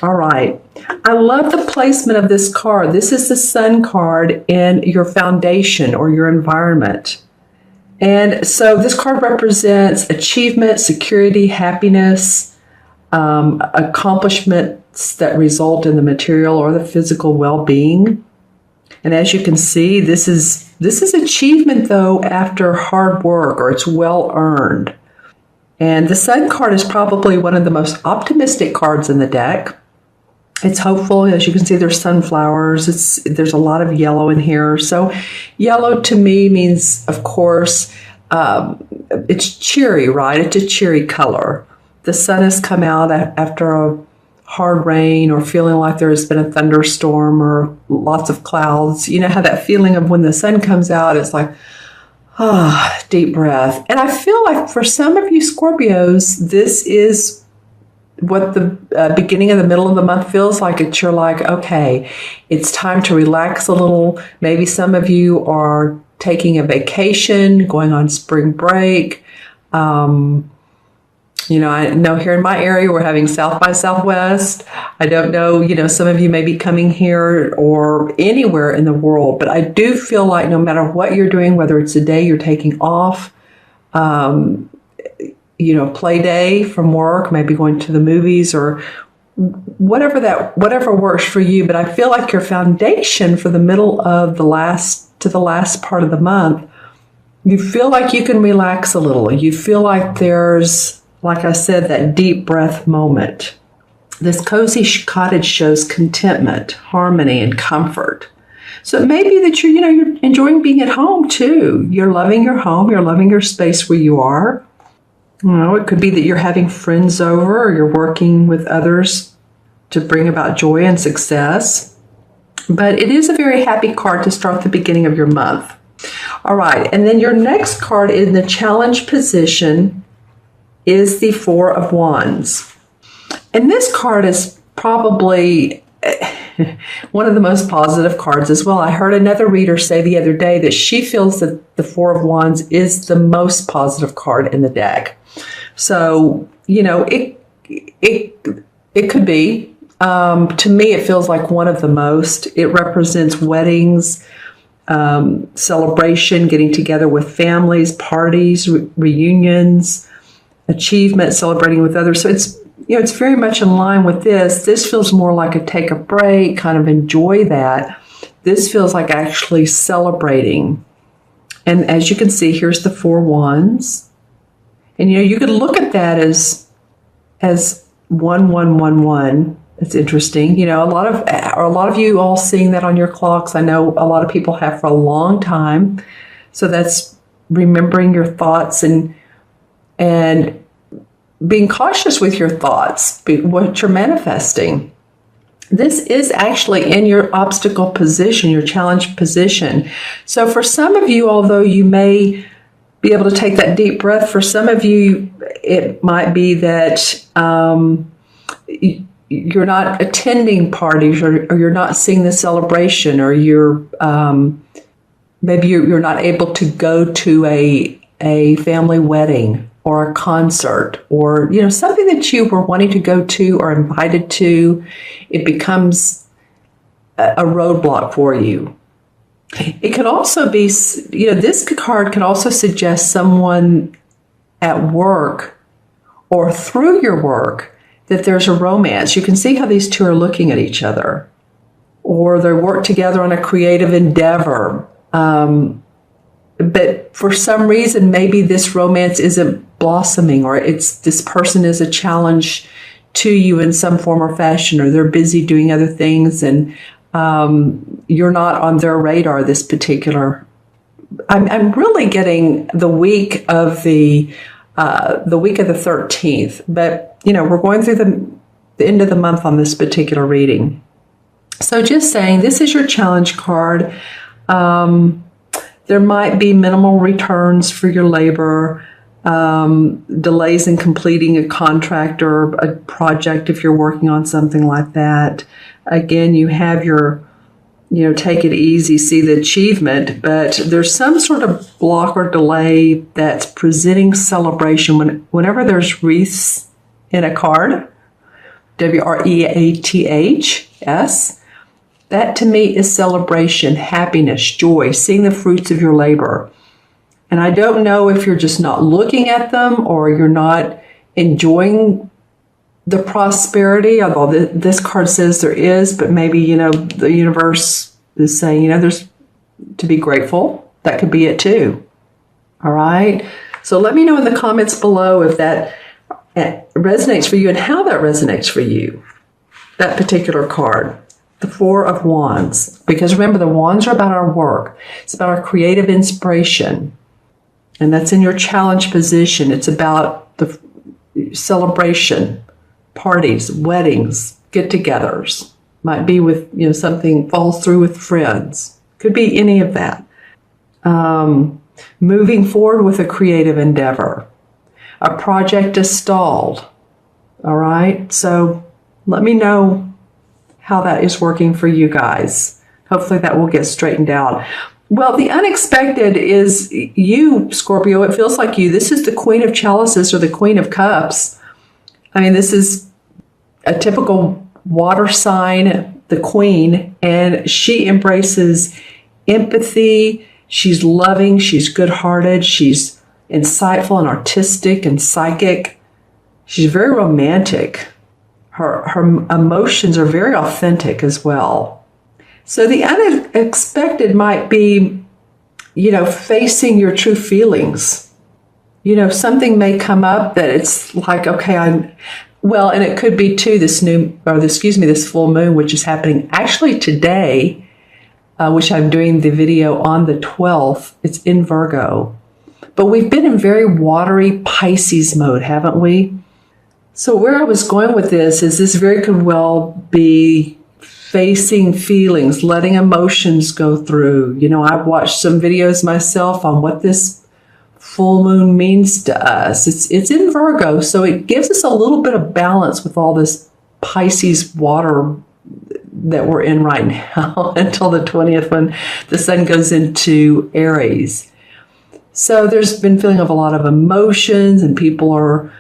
All right. I love the placement of this card. This is the Sun card in your foundation or your environment. And so this card represents achievement, security, happiness, accomplishments that result in the material or the physical well-being. And as you can see, this is achievement, though, after hard work, or it's well earned. And the Sun card is probably one of the most optimistic cards in the deck. It's hopeful. As you can see, there's sunflowers. There's a lot of yellow in here. So yellow to me means, of course, it's cheery, right? It's a cheery color. The sun has come out after a hard rain or feeling like there has been a thunderstorm or lots of clouds. You know how that feeling of when the sun comes out, it's like, deep breath. And I feel like for some of you Scorpios, this is what the beginning of the middle of the month feels like. You're like, okay, it's time to relax a little. Maybe some of you are taking a vacation, going on spring break. I know here in my area, we're having South by Southwest. I don't know, some of you may be coming here or anywhere in the world, but I do feel like no matter what you're doing, whether it's a day you're taking off, play day from work, maybe going to the movies or whatever works for you. But I feel like your foundation for the middle of the last part of the month, you feel like you can relax a little. You feel like there's, like I said, that deep breath moment. This cozy cottage shows contentment, harmony, and comfort. So it may be that you're enjoying being at home too. You're loving your home. You're loving your space where you are. It could be that you're having friends over or you're working with others to bring about joy and success. But it is a very happy card to start the beginning of your month. All right. And then your next card in the challenge position is the Four of Wands. And this card is probably one of the most positive cards as well. I heard another reader say the other day that she feels that the Four of Wands is the most positive card in the deck. So, it could be. To me, it feels like one of the most. It represents weddings, celebration, getting together with families, parties, reunions, achievement, celebrating with others. So it's very much in line with this. This feels more like a take a break, kind of enjoy that. This feels like actually celebrating. And as you can see, here's the Four Wands. And you could look at that as 1111. It's interesting. A lot of you all seeing that on your clocks. I know a lot of people have for a long time. So that's remembering your thoughts and being cautious with your thoughts, what you're manifesting. This is actually in your obstacle position, your challenge position. So for some of you, although you may be able to take that deep breath, for some of you, it might be that you're not attending parties or you're not seeing the celebration, or maybe you're not able to go to a family wedding or a concert, or something that you were wanting to go to or invited to. It becomes a roadblock for you. It could also be, this card could also suggest someone at work or through your work that there's a romance. You can see how these two are looking at each other, or they work together on a creative endeavor. But for some reason, maybe this romance isn't blossoming, or this person is a challenge to you in some form or fashion, or they're busy doing other things, and you're not on their radar this particular. I'm really getting the week of the 13th, but we're going through the end of the month on this particular reading. So just saying, this is your challenge card. There might be minimal returns for your labor, delays in completing a contract or a project if you're working on something like that. Again, you have your, take it easy, see the achievement, but there's some sort of block or delay that's presenting celebration. Whenever there's wreaths in a card, WREATHS. That to me is celebration, happiness, joy, seeing the fruits of your labor. And I don't know if you're just not looking at them or you're not enjoying the prosperity, although this card says there is, but maybe, the universe is saying, there's to be grateful. That could be it too. All right. So let me know in the comments below if that resonates for you and how that resonates for you, that particular card. The Four of Wands. Because remember, the wands are about our work. It's about our creative inspiration. And that's in your challenge position. It's about the celebration, parties, weddings, get-togethers. Might be with, something falls through with friends. Could be any of that. Moving forward with a creative endeavor. A project is stalled. All right? So let me know how that is working for you guys. Hopefully that will get straightened out. Well, the unexpected is you, Scorpio. It feels like you. This is the Queen of Chalices or the Queen of Cups. I mean, this is a typical water sign, the Queen, and she embraces empathy. She's loving. She's good-hearted. She's insightful and artistic and psychic. She's very romantic. Her emotions are very authentic as well. So the unexpected might be, facing your true feelings. Something may come up that it's like, okay, and it could be too this full moon, which is happening actually today, which I'm doing the video on the 12th. It's in Virgo. But we've been in very watery Pisces mode, haven't we? So where I was going with this is this very could well be facing feelings, letting emotions go through. I've watched some videos myself on what this full moon means to us. It's in Virgo, so it gives us a little bit of balance with all this Pisces water that we're in right now until the 20th when the sun goes into Aries. So there's been feeling of a lot of emotions and people are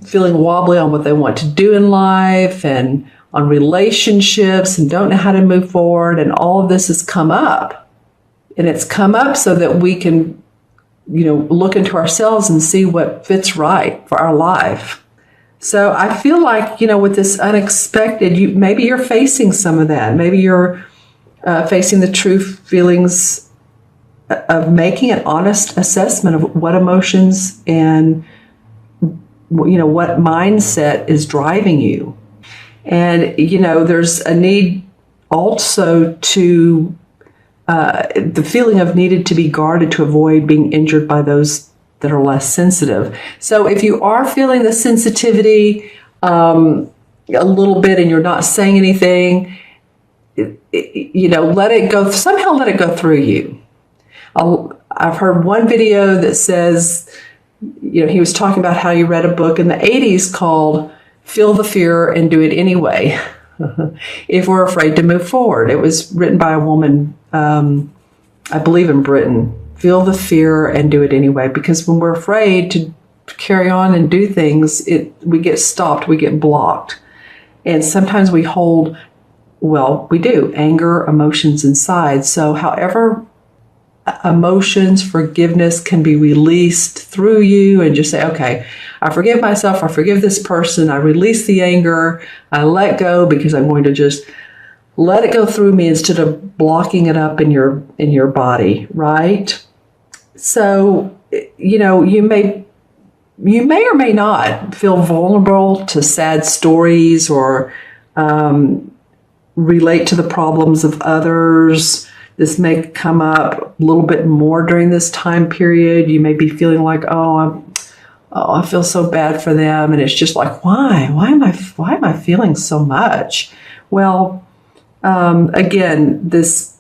feeling wobbly on what they want to do in life and on relationships and don't know how to move forward. And all of this has come up. And it's come up so that we can, look into ourselves and see what fits right for our life. So I feel like, with this unexpected, maybe you're facing some of that. Maybe you're facing the true feelings of making an honest assessment of what emotions and what mindset is driving you. And, there's a need also to, the feeling of needed to be guarded to avoid being injured by those that are less sensitive. So if you are feeling the sensitivity a little bit and you're not saying anything, let it go, somehow let it go through you. I've heard one video that says, he was talking about how he read a book in the 80s called Feel the Fear and Do It Anyway, if we're afraid to move forward. It was written by a woman, I believe in Britain. Feel the fear and do it anyway, because when we're afraid to carry on and do things, we get stopped, we get blocked. And sometimes we hold, we do, anger, emotions inside. So however emotions, forgiveness can be released through you and just say, okay, I forgive myself, I forgive this person, I release the anger, I let go because I'm going to just let it go through me instead of blocking it up in your body, right? So, you may or may not feel vulnerable to sad stories or relate to the problems of others. This may come up a little bit more during this time period. You may be feeling like, I feel so bad for them. And it's just like, why? Why am I feeling so much? Well, again, this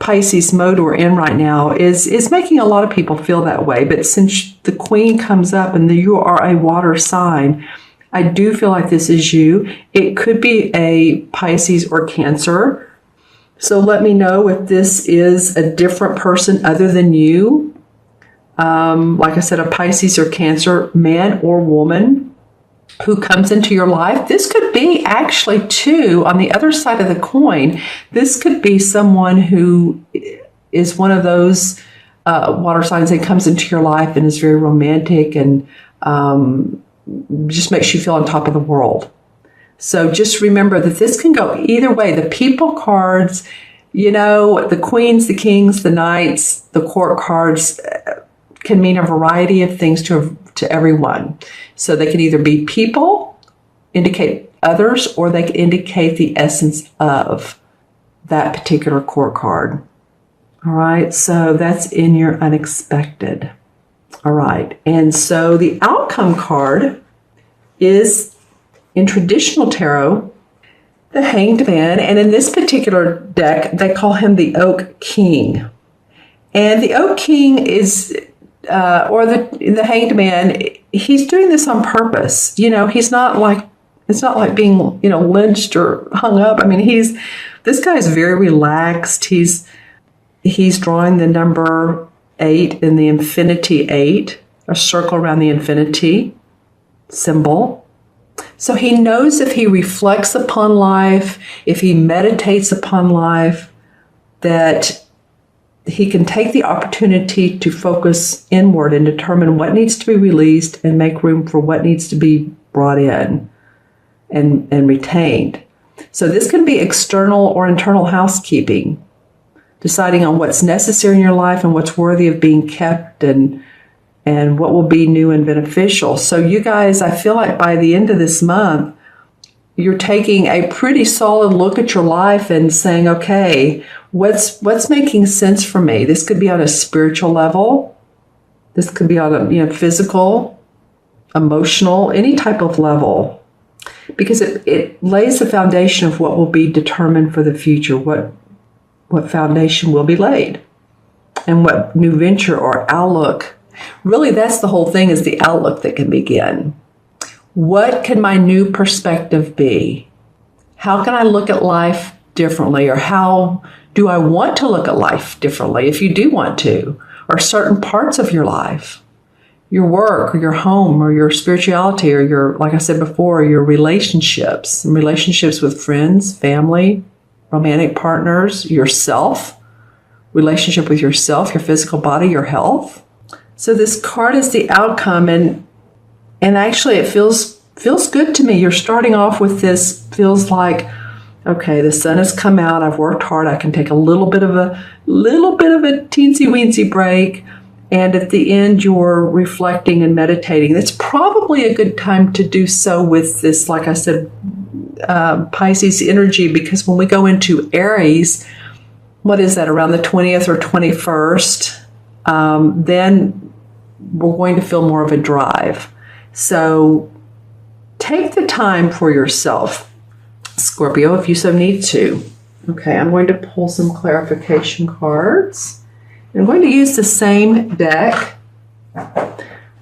Pisces mode we're in right now is making a lot of people feel that way. But since the Queen comes up and you are a water sign, I do feel like this is you. It could be a Pisces or Cancer. So let me know if this is a different person other than you. Like I said, a Pisces or Cancer, man or woman. who comes into your life. This could be actually, too, on the other side of the coin, this could be someone who is one of those water signs that comes into your life and is very romantic and just makes you feel on top of the world. So just remember that this can go either way. The people cards, the queens, the kings, the knights, the court cards can mean a variety of things to everyone. So they can either be people, indicate others, or they can indicate the essence of that particular court card. All right, so that's in your unexpected. All right, and so the outcome card is, in traditional tarot, the Hanged Man, and in this particular deck, they call him the Oak King. And the Oak King is, or the Hanged Man, he's doing this on purpose. He's not like, it's not like being, lynched or hung up. I mean, this guy is very relaxed. He's drawing the number 8 in the infinity 8, a circle around the infinity symbol. So he knows if he reflects upon life, if he meditates upon life, that he can take the opportunity to focus inward and determine what needs to be released and make room for what needs to be brought in and retained. So this can be external or internal housekeeping, deciding on what's necessary in your life and what's worthy of being kept and what will be new and beneficial. So you guys, I feel like by the end of this month, you're taking a pretty solid look at your life and saying, okay, what's making sense for me? This could be on a spiritual level. This could be on a physical, emotional, any type of level. Because it lays the foundation of what will be determined for the future, what foundation will be laid, and what new venture or outlook. Really, that's the whole thing, is the outlook that can begin. What can my new perspective be? How can I look at life differently? Or how do I want to look at life differently, if you do want to? Or certain parts of your life, your work or your home or your spirituality or your, like I said before, your relationships with friends, family, romantic partners, yourself, relationship with yourself, your physical body, your health. So this card is the outcome, and actually it feels good to me. You're starting off with this, feels like, okay, the sun has come out, I've worked hard, I can take a little bit of a teensy weensy break, and at the end you're reflecting and meditating. It's probably a good time to do so with this, like I said, Pisces energy, because when we go into Aries, what is that, around the 20th or 21st, then we're going to feel more of a drive. So take the time for yourself, Scorpio, if you so need to. Okay, I'm going to pull some clarification cards. I'm going to use the same deck,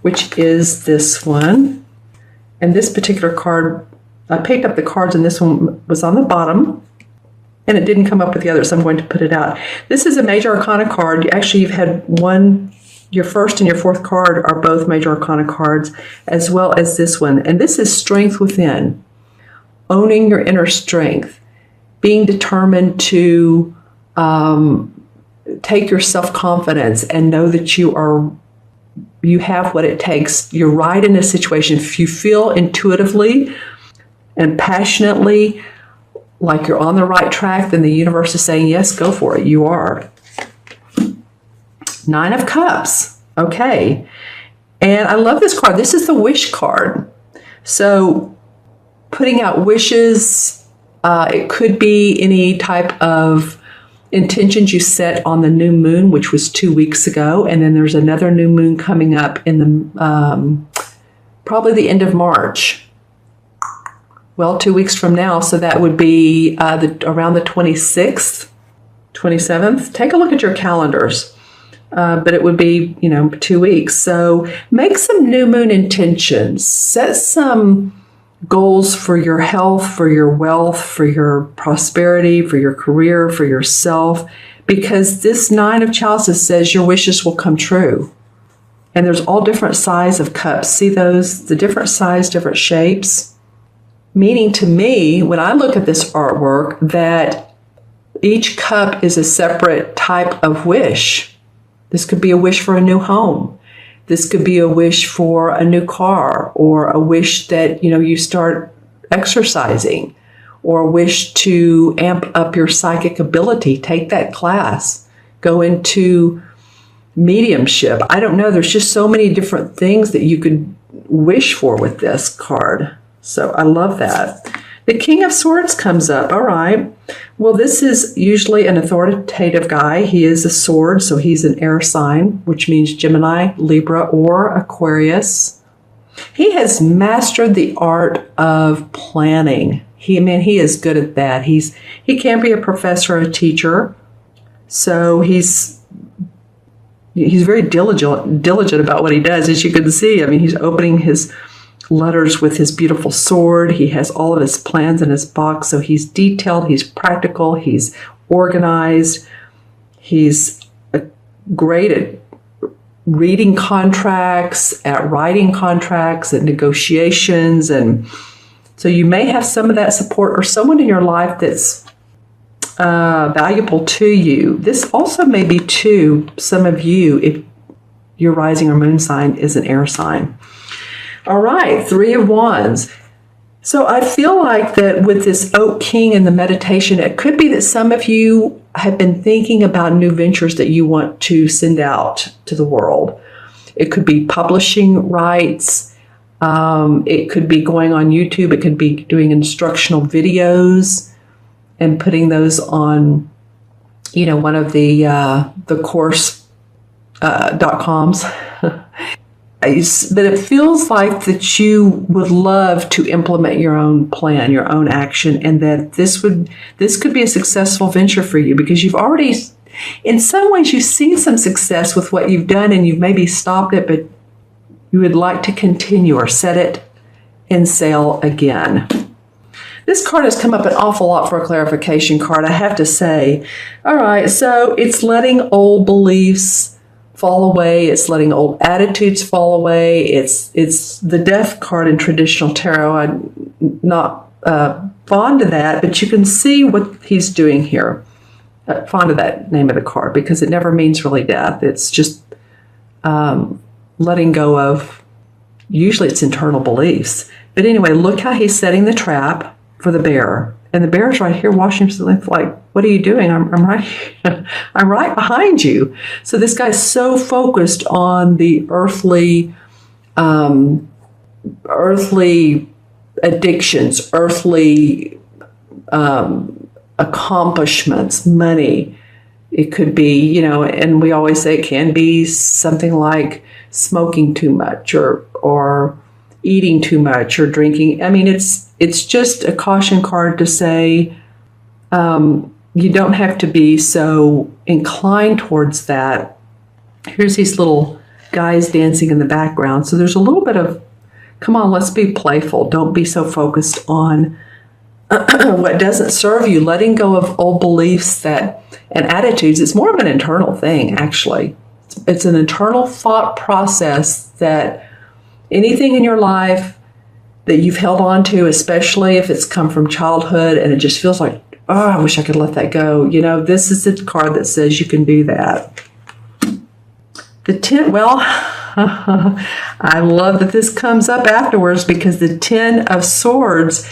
which is this one. And this particular card, I picked up the cards and this one was on the bottom and it didn't come up with the other, so I'm going to put it out. This is a Major Arcana card. Actually, you've had one, your first and your fourth card are both Major Arcana cards, as well as this one. And this is Strength Within, owning your inner strength, being determined to take your self-confidence and know that you have what it takes. You're right in a situation. If you feel intuitively and passionately like you're on the right track, then the universe is saying, yes, go for it. You are. 9 of Cups. Okay. And I love this card. This is the Wish card. So putting out wishes, it could be any type of intentions you set on the new moon, which was 2 weeks ago. And then there's another new moon coming up in the probably the end of March. Well, 2 weeks from now, so that would be around the 26th, 27th. Take a look at your calendars, but it would be, 2 weeks. So make some new moon intentions. Set some goals for your health, for your wealth, for your prosperity, for your career, for yourself, because this 9 of Chalices says your wishes will come true. And there's all different size of cups. See those? The different size, different shapes. Meaning to me, when I look at this artwork, that each cup is a separate type of wish. This could be a wish for a new home. This could be a wish for a new car, or a wish that, you start exercising, or a wish to amp up your psychic ability. Take that class. Go into mediumship. I don't know. There's just so many different things that you could wish for with this card. So I love that. The King of Swords comes up. All right. Well, this is usually an authoritative guy. He is a sword, so he's an air sign, which means Gemini, Libra, or Aquarius. He has mastered the art of planning. He is good at that. He can be a professor, a teacher. So he's very diligent about what he does, as you can see. He's opening his letters with his beautiful sword. He has all of his plans in his box. So he's detailed, he's practical, he's organized. He's great at reading contracts, at writing contracts, at negotiations. And so you may have some of that support, or someone in your life that's valuable to you. This also may be to some of you if your rising or moon sign is an air sign. All right, Three of Wands. So I feel like that with this Oak King and the meditation, it could be that some of you have been thinking about new ventures that you want to send out to the world. It could be publishing rights. It could be going on YouTube. It could be doing instructional videos and putting those on, one of the course.coms. But it feels like that you would love to implement your own plan, your own action, and that this could be a successful venture for you, because you've already, in some ways, you've seen some success with what you've done, and you've maybe stopped it, but you would like to continue or set it in sail again. This card has come up an awful lot for a clarification card, I have to say. All right, so it's letting old beliefs fall away. It's letting old attitudes fall away. It's the Death card in traditional tarot. I'm not fond of that, but you can see what he's doing here. Fond of that name of the card, because it never means really death. It's just letting go of, usually it's internal beliefs. But anyway, look how he's setting the trap for the bear. And the bear's right here watching him, like, what are you doing? I'm right behind you. So this guy's so focused on the earthly addictions, earthly accomplishments, money. It could be, and we always say it can be something like smoking too much, or eating too much, or drinking. It's just a caution card to say you don't have to be so inclined towards that. Here's these little guys dancing in the background. So there's a little bit of, come on, let's be playful. Don't be so focused on what doesn't serve you. Letting go of old beliefs and attitudes. It's more of an internal thing, actually. It's an internal thought process that anything in your life that you've held on to, especially if it's come from childhood and it just feels like, oh, I wish I could let that go. This is the card that says you can do that. The 10, well, I love that this comes up afterwards, because the 10 of Swords,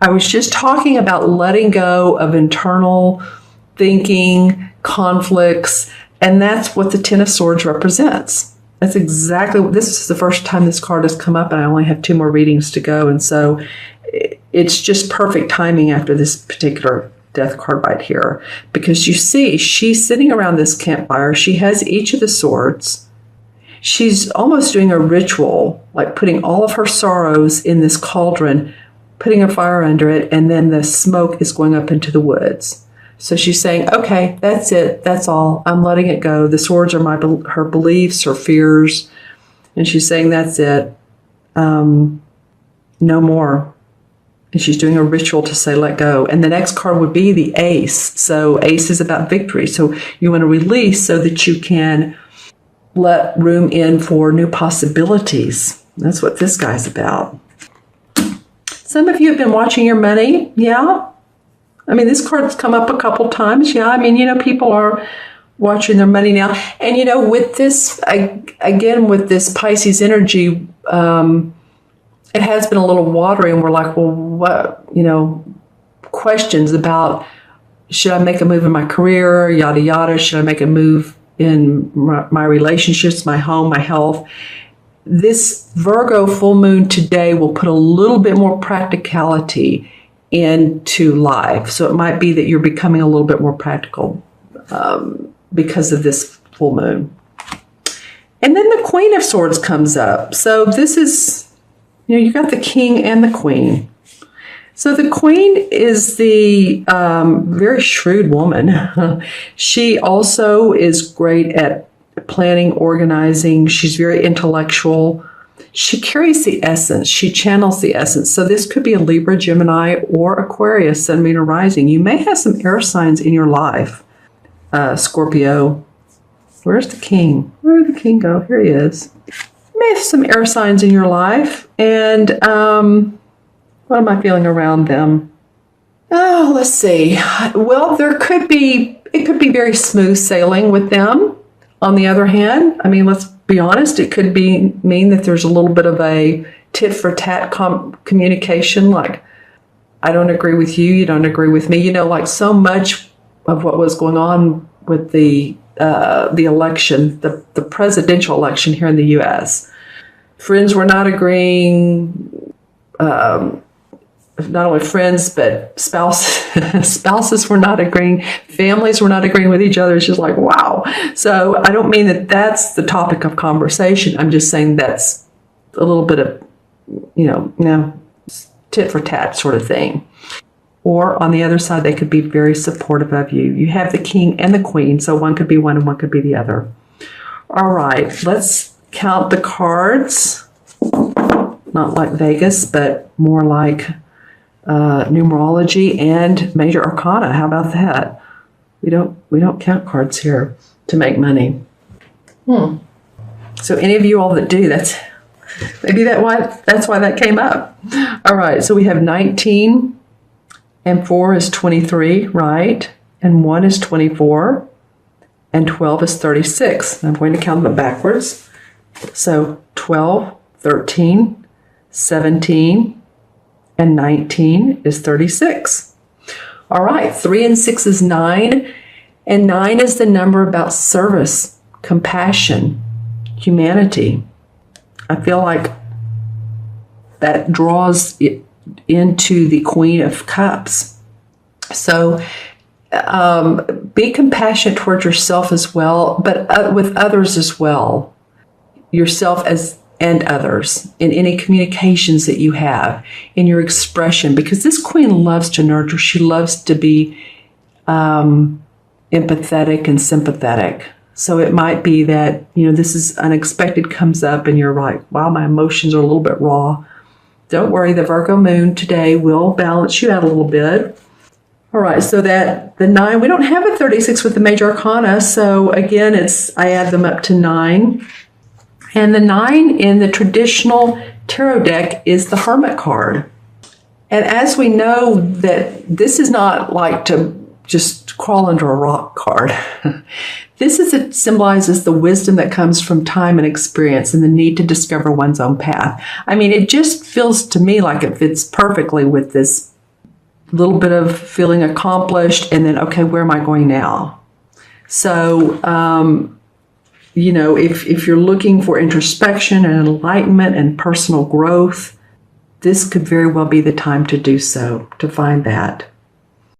I was just talking about letting go of internal thinking, conflicts, and that's what the 10 of Swords represents. That's exactly what, this is the first time this card has come up, and I only have 2 more readings to go. And so it's just perfect timing after this particular Death card right here, because you see she's sitting around this campfire. She has each of the swords. She's almost doing a ritual, like putting all of her sorrows in this cauldron, putting a fire under it, and then the smoke is going up into the woods. So she's saying, okay, that's it. That's all. I'm letting it go. The swords are her beliefs, her fears. And she's saying, that's it. No more. And she's doing a ritual to say, let go. And the next card would be the Ace. So Ace is about victory. So you want to release so that you can let room in for new possibilities. That's what this guy's about. Some of you have been watching your money. Yeah. I mean, this card's come up a couple times. Yeah. I mean, people are watching their money now. And, with this, again, with this Pisces energy, it has been a little watery, and we're like, well, what, questions about, should I make a move in my career, yada, yada. Should I make a move in my relationships, my home, my health? This Virgo full moon today will put a little bit more practicality into life. So it might be that you're becoming a little bit more practical because of this full moon. And then the Queen of Swords comes up. So this is, you got the King and the Queen. So the Queen is the very shrewd woman. She also is great at planning, organizing. She's very intellectual. She carries the essence. She channels the essence. So this could be a Libra, Gemini, or Aquarius, Sun, Moon, or Rising. You may have some air signs in your life. Scorpio. Where's the King? Where did the King go? Here he is. You may have some air signs in your life. And what am I feeling around them? Oh, let's see. Well, it could be very smooth sailing with them. On the other hand, I mean, let's be honest, it could mean that there's a little bit of a tit for tat communication, like, I don't agree with you, you don't agree with me. Like so much of what was going on with the election, the presidential election here in the U.S. Friends were not agreeing, not only friends, but spouses were not agreeing. Families were not agreeing with each other. It's just like, wow. So I don't mean that that's the topic of conversation. I'm just saying that's a little bit of, tit for tat sort of thing. Or on the other side, they could be very supportive of you. You have the King and the Queen, so one could be one and one could be the other. All right, let's count the cards. Not like Vegas, but more like numerology and major arcana. How about that? We don't count cards here to make money. So any of you all that do, that's why that came up. All right, so we have 19 and 4 is 23, right? And 1 is 24 and 12 is 36. I'm going to count them backwards. So 12, 13, 17, and 19 is 36. All right, 3 and 6 is 9, and 9 is the number about service, compassion, humanity. I feel like that draws it into the Queen of Cups. So be compassionate towards yourself as well, but with others as well. Yourself and others in any communications that you have, in your expression, because this Queen loves to nurture. She loves to be empathetic and sympathetic. So it might be that, this is unexpected, comes up and you're like, wow, my emotions are a little bit raw. Don't worry, the Virgo moon today will balance you out a little bit. All right, so that the 9, we don't have a 36 with the major arcana. So again, I add them up to 9. And the 9 in the traditional tarot deck is the Hermit card. And as we know, that this is not like to just crawl under a rock card. It symbolizes the wisdom that comes from time and experience and the need to discover one's own path. I mean, it just feels to me like it fits perfectly with this little bit of feeling accomplished and then, okay, where am I going now? So, if you're looking for introspection and enlightenment and personal growth, this could very well be the time to do so, to find that.